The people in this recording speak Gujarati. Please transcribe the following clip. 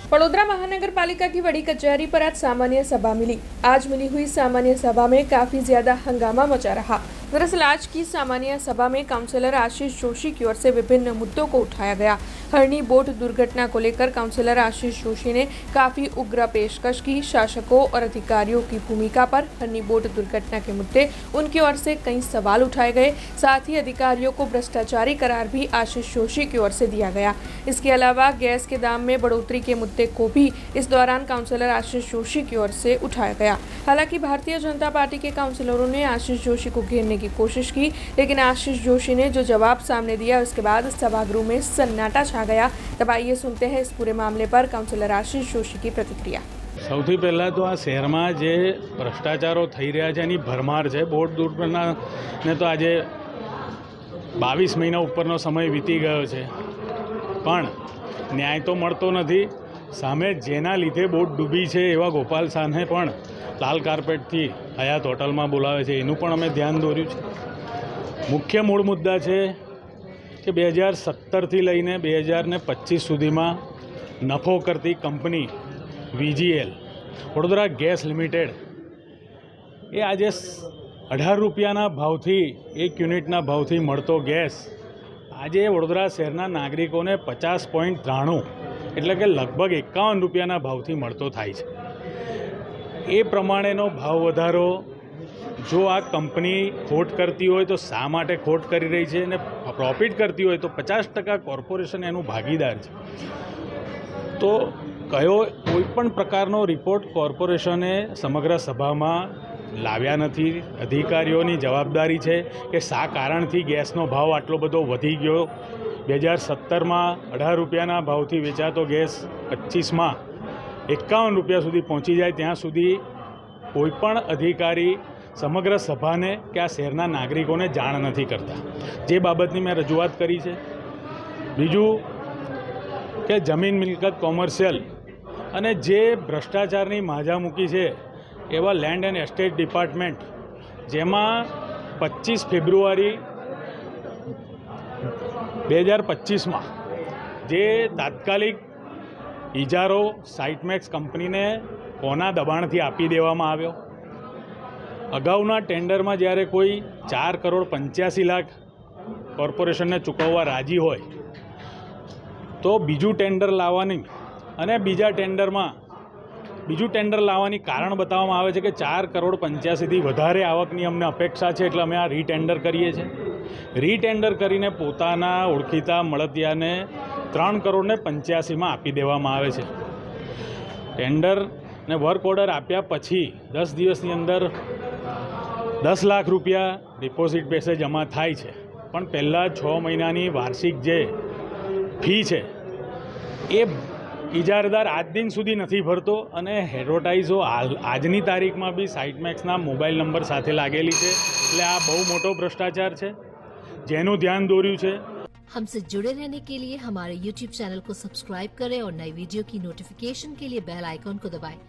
वडोदरा महानगर पालिका की बड़ी कचहरी पर आज सामान्य सभा मिली। आज मिली हुई सामान्य सभा में काफी ज्यादा हंगामा मचा रहा। दरअसल आज की सामान्य सभा में काउंसलर आशीष जोशी की ओर से विभिन्न मुद्दों को उठाया गया। हरणी बोट दुर्घटना को लेकर काउंसलर आशीष जोशी ने काफी उग्र पेशकश की। शासकों और अधिकारियों की भूमिका पर हरणी बोट दुर्घटना के मुद्दे उनकी ओर से कई सवाल उठाए गए। साथ ही अधिकारियों को भ्रष्टाचारी करार भी आशीष जोशी की ओर से दिया गया। इसके अलावा गैस के दाम में बढ़ोतरी के मुद्दे को भी इस दौरान काउंसलर आशीष जोशी की ओर से उठाया गया। हालांकि भारतीय जनता पार्टी के काउंसलरों ने आशीष जोशी को घेरने की कोशिश की, लेकिन आशीष जोशी ने जो जवाब सामने दिया उसके बाद सभागृह में सन्नाटा छा गया। तब आइए सुनते हैं इस पूरे मामले पर काउंसलर आशीष जोशी की प्रतिक्रिया। સૌથી પહેલાં તો આ શહેરમાં જે ભ્રષ્ટાચારો થઈ રહ્યા છે એની ભરમાર છે। બોટ દુર્ઘટનાને તો આજે 22 મહિના ઉપરનો સમય વીતી ગયો છે, પણ ન્યાય તો મળતો નથી। સામે જેના લીધે બોટ ડૂબી છે એવા ગોપાલ શાહને પણ લાલ કાર્પેટથી હયાત હોટલમાં બોલાવે છે, એનું પણ અમે ધ્યાન દોર્યું છે। મુખ્ય મૂળ મુદ્દા છે કે 2017થી લઈને 2025 સુધીમાં નફો કરતી company VGL Vadodara gas limited એ આજે 18 રૂપિયાના ભાવથી 1 યુનિટના ભાવથી મળતો ગેસ આજે વડોદરા શહેરના નાગરિકોને 50.93 એટલે કે લગભગ 51 રૂપિયાના ભાવથી મળતો થાય છે। એ પ્રમાણેનો ભાવ વધારો જો આ કંપની ખોટ કરતી હોય તો શા માટે ખોટ કરી રહી છે, અને પ્રોફિટ કરતી હોય તો 50% કોર્પોરેશન એનું ભાગીદાર છે। તો કયો કોઈપણ પ્રકારનો રિપોર્ટ કોર્પોરેશને સમગ્ર સભામાં લાવ્યા નથી। અધિકારીઓની જવાબદારી છે કે શા કારણથી ગેસનો ભાવ આટલો બધો વધી ગયો। 2017માં 18 રૂપિયાના ભાવથી વેચાતો ગેસ 25માં 51 રૂપિયા સુધી પહોંચી જાય ત્યાં સુધી કોઈપણ અધિકારી સમગ્ર સભાને કે આ શહેરના નાગરિકોને જાણ નથી કરતા, જે બાબતની મેં રજૂઆત કરી છે। બીજું કે જમીન મિલકત કોમર્શિયલ અને જે ભ્રષ્ટાચારની માજા મૂકી છે એવા લેન્ડ એન્ડ એસ્ટેટ ડિપાર્ટમેન્ટ, જેમાં 25 ફેબ્રુઆરી 2025માં જે તાત્કાલિક ઇજારો સાઇટમેક્સ કંપનીને કોના દબાણથી આપી દેવામાં આવ્યો। અગાઉના ટેન્ડરમાં જ્યારે કોઈ 4,85,00,000 કોર્પોરેશનને ચૂકવવા રાજી હોય તો બીજું ટેન્ડર લાવવાની કારણ બતાવવામાં આવે છે કે 4,85,00,000થી વધારે આવકની અમને અપેક્ષા છે, એટલે અમે આ રીટેન્ડર કરીએ છીએ। રીટેન્ડર કરીને પોતાના ઓળખીતા મળતિયાને 3,85,00,000માં આપી દેવામાં આવે છે। ટેન્ડરને વર્ક ઓર્ડર આપ્યા પછી 10 દિવસની અંદર 10 લાખ રૂપિયા ડિપોઝિટ પૈસે જમા થાય છે, પણ પહેલાં 6 મહિનાની વાર્ષિક જે ફી છે એ ઇજારદાર આજ દિન સુધી નથી ભરતો, અને એડવર્ટાઇઝો આજની તારીખમાં બી સાઇટમેક્સના મોબાઈલ નંબર સાથે લાગેલી છે। એટલે આ બહુ મોટો ભ્રષ્ટાચાર છે જેનું ધ્યાન દોર્યું છે। हमसे जुड़े रहने के लिए हमारे YouTube चैनल को सब्सक्राइब करें और नई वीडियो की नोटिफिकेशन के लिए बेल आइकॉन को दबाएं।